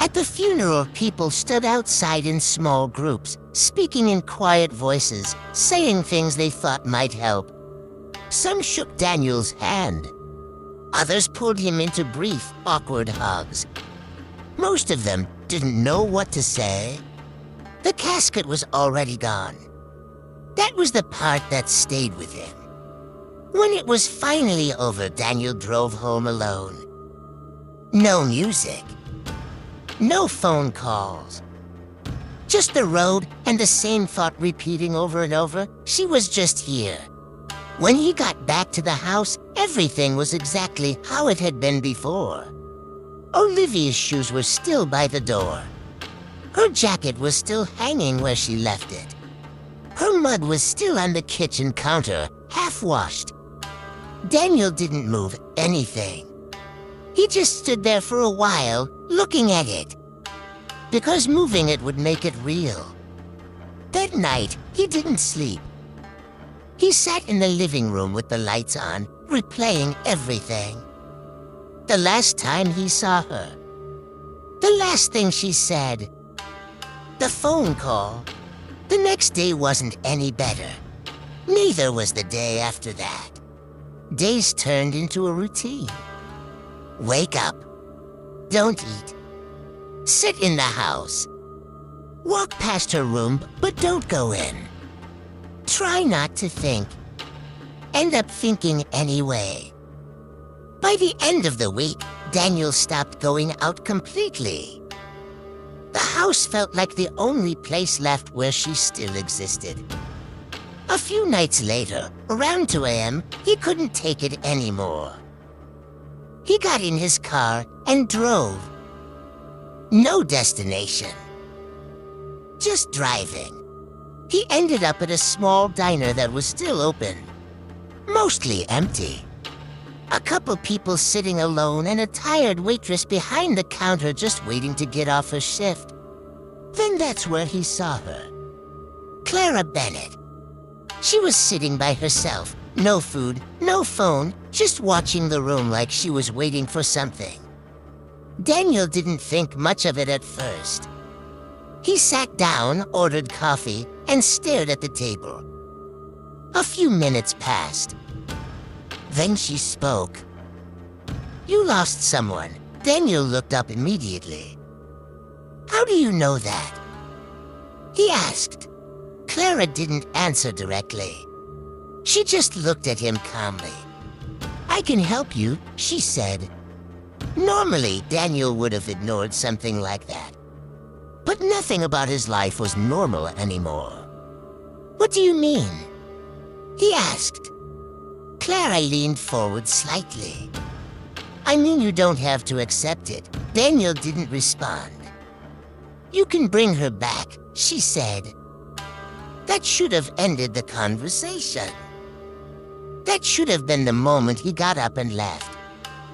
At the funeral, people stood outside in small groups, speaking in quiet voices, saying things they thought might help. Some shook Daniel's hand. Others pulled him into brief, awkward hugs. Most of them didn't know what to say. The casket was already gone. That was the part that stayed with him. When it was finally over, Daniel drove home alone. No music. No phone calls. Just the road and the same thought repeating over and over. She was just here. When he got back to the house, everything was exactly how it had been before. Olivia's shoes were still by the door. Her jacket was still hanging where she left it. Her mug was still on the kitchen counter, half washed. Daniel didn't move anything. He just stood there for a while, looking at it, because moving it would make it real. That night, he didn't sleep. He sat in the living room with the lights on, replaying everything. The last time he saw her. The last thing she said. The phone call. The next day wasn't any better. Neither was the day after that. Days turned into a routine. Wake up. Don't eat. Sit in the house. Walk past her room, but don't go in. Try not to think. End up thinking anyway. By the end of the week, Daniel stopped going out completely. The house felt like the only place left where she still existed. A few nights later, around 2 a.m., he couldn't take it anymore. He got in his car and drove. No destination. Just driving. He ended up at a small diner that was still open. Mostly empty. A couple people sitting alone and a tired waitress behind the counter just waiting to get off her shift. Then that's where he saw her. Clara Bennett. She was sitting by herself. No food, no phone, just watching the room like she was waiting for something. Daniel didn't think much of it at first. He sat down, ordered coffee, and stared at the table. A few minutes passed. Then she spoke. "You lost someone." Daniel looked up immediately. "How do you know that?" he asked. Clara didn't answer directly. She just looked at him calmly. "I can help you," she said. Normally, Daniel would have ignored something like that. But nothing about his life was normal anymore. "What do you mean?" he asked. Clara leaned forward slightly. "I mean you don't have to accept it." Daniel didn't respond. "You can bring her back," she said. That should have ended the conversation. That should have been the moment he got up and left.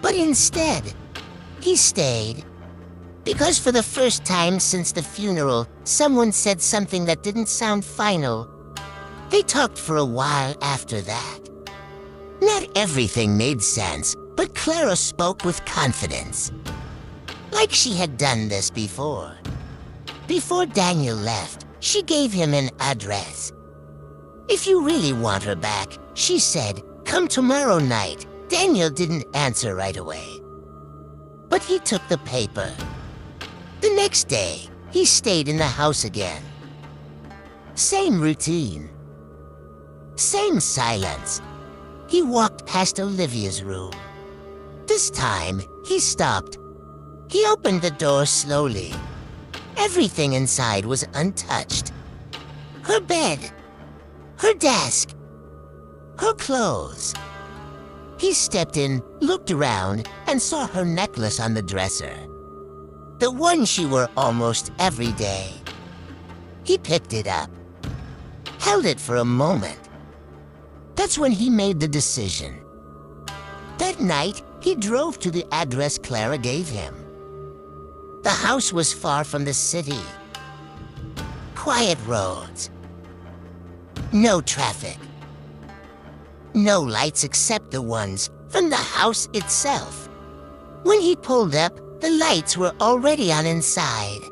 But instead, he stayed. Because for the first time since the funeral, someone said something that didn't sound final. They talked for a while after that. Not everything made sense, but Clara spoke with confidence. Like she had done this before. Before Daniel left, she gave him an address. "If you really want her back," she said, "come tomorrow night." Daniel didn't answer right away. But he took the paper. The next day, he stayed in the house again. Same routine. Same silence. He walked past Olivia's room. This time, he stopped. He opened the door slowly. Everything inside was untouched. Her bed. Her desk. Her clothes. He stepped in, looked around, and saw her necklace on the dresser. The one she wore almost every day. He picked it up. Held it for a moment. That's when he made the decision. That night, he drove to the address Clara gave him. The house was far from the city. Quiet roads. No traffic. No lights except the ones from the house itself. When he pulled up, The lights were already on inside.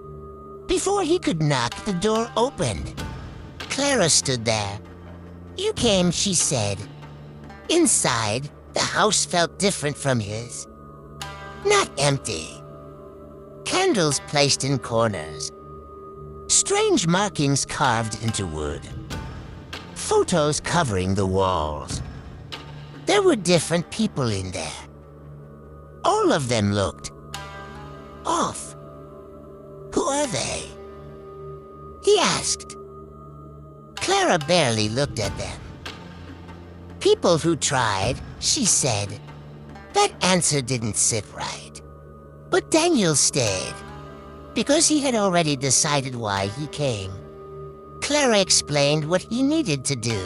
Before he could knock, the door opened. Clara stood there. "You came," she said. Inside, the house felt different from his. Not empty. Candles placed in corners. Strange markings carved into wood. Photos covering the walls. There were different people in there. All of them looked off. "Who are they?" he asked. Clara barely looked at them. "People who tried," she said. That answer didn't sit right. But Daniel stayed, because he had already decided why he came. Clara explained what he needed to do.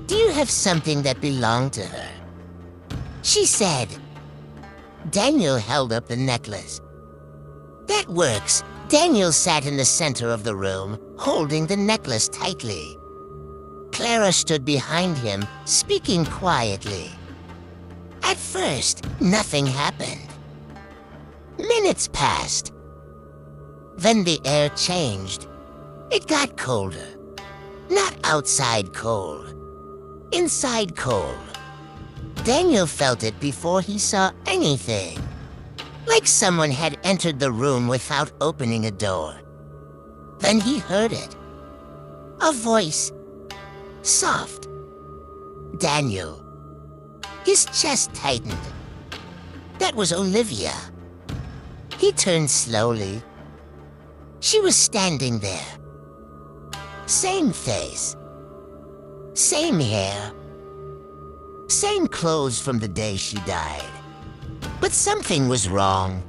"Do you have something that belonged to her?" she said. Daniel held up the necklace. "That works." Daniel sat in the center of the room, holding the necklace tightly. Clara stood behind him, speaking quietly. At first, nothing happened. Minutes passed. Then the air changed. It got colder. Not outside cold. Inside cold. Daniel felt it before he saw anything. Like someone had entered the room without opening a door. Then he heard it. A voice. Soft. "Daniel." His chest tightened. That was Olivia. He turned slowly. She was standing there. Same face. Same hair. Same clothes from the day she died. But something was wrong.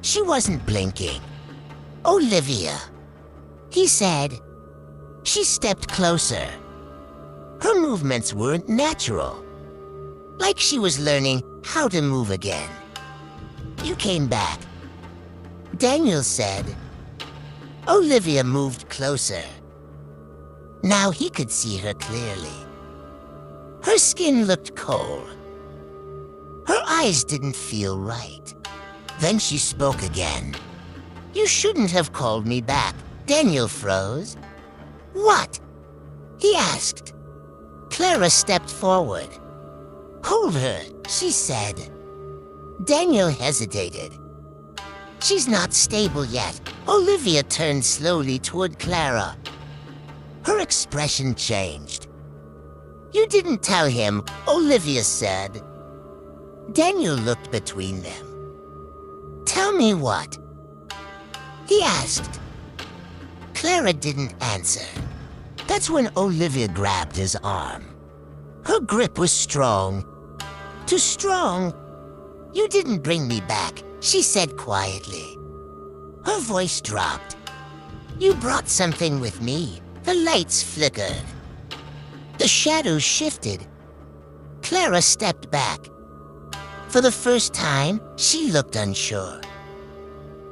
She wasn't blinking. "Olivia," he said. She stepped closer. Her movements weren't natural. Like she was learning how to move again. "You came back," Daniel said. Olivia moved closer. Now he could see her clearly. Her skin looked cold. Her eyes didn't feel right. Then she spoke again. "You shouldn't have called me back." Daniel froze. "What?" he asked. Clara stepped forward. "Hold her," she said. Daniel hesitated. "She's not stable yet." Olivia turned slowly toward Clara. Her expression changed. "You didn't tell him," Olivia said. Daniel looked between them. "Tell me what?" he asked. Clara didn't answer. That's when Olivia grabbed his arm. Her grip was strong. Too strong. "You didn't bring me back," she said quietly. Her voice dropped. "You brought something with me." The lights flickered. The shadows shifted. Clara stepped back. For the first time, she looked unsure.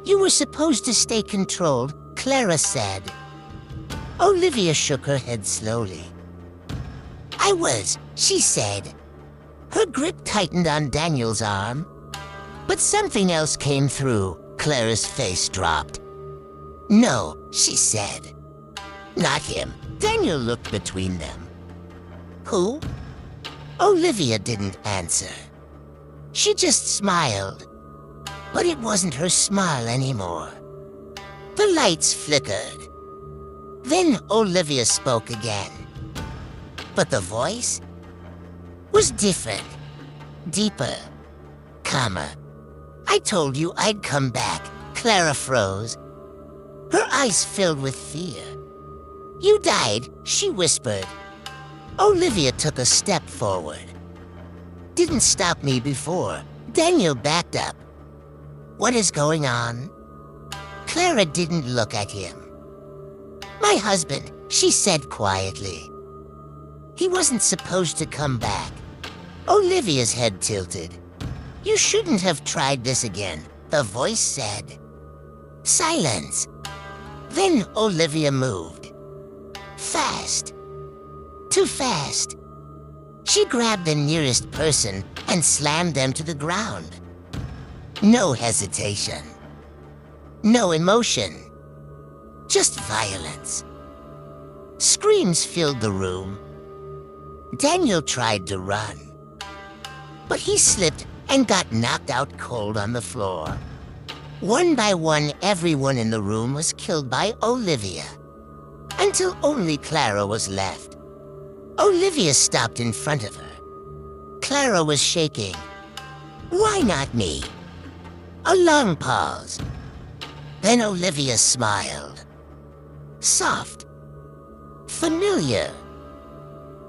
"You were supposed to stay controlled," Clara said. Olivia shook her head slowly. "I was," she said. Her grip tightened on Daniel's arm. But something else came through. Clara's face dropped. "No," she said. "Not him." Daniel looked between them. "Who?" Olivia didn't answer. She just smiled. But it wasn't her smile anymore. The lights flickered. Then Olivia spoke again. But the voice was different, deeper, calmer. "I told you I'd come back." Clara froze. Her eyes filled with fear. "You died," she whispered. Olivia took a step forward. "Didn't stop me before." Daniel backed up. "What is going on?" Clara didn't look at him. "My husband," she said quietly. "He wasn't supposed to come back." Olivia's head tilted. "You shouldn't have tried this again," the voice said. Silence. Then Olivia moved. Fast. Too fast. She grabbed the nearest person and slammed them to the ground. No hesitation. No emotion. Just violence. Screams filled the room. Daniel tried to run, but he slipped and got knocked out cold on the floor. One by one, everyone in the room was killed by Olivia, until only Clara was left. Olivia stopped in front of her. Clara was shaking. "Why not me?" A long pause. Then Olivia smiled. Soft. Familiar.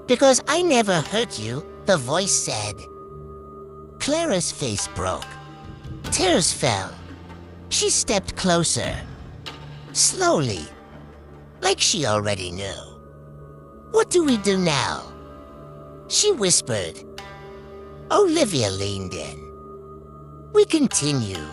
"Because I never hurt you," the voice said. Clara's face broke. Tears fell. She stepped closer. Slowly. Like she already knew. "What do we do now?" She whispered. Olivia leaned in. "We continue."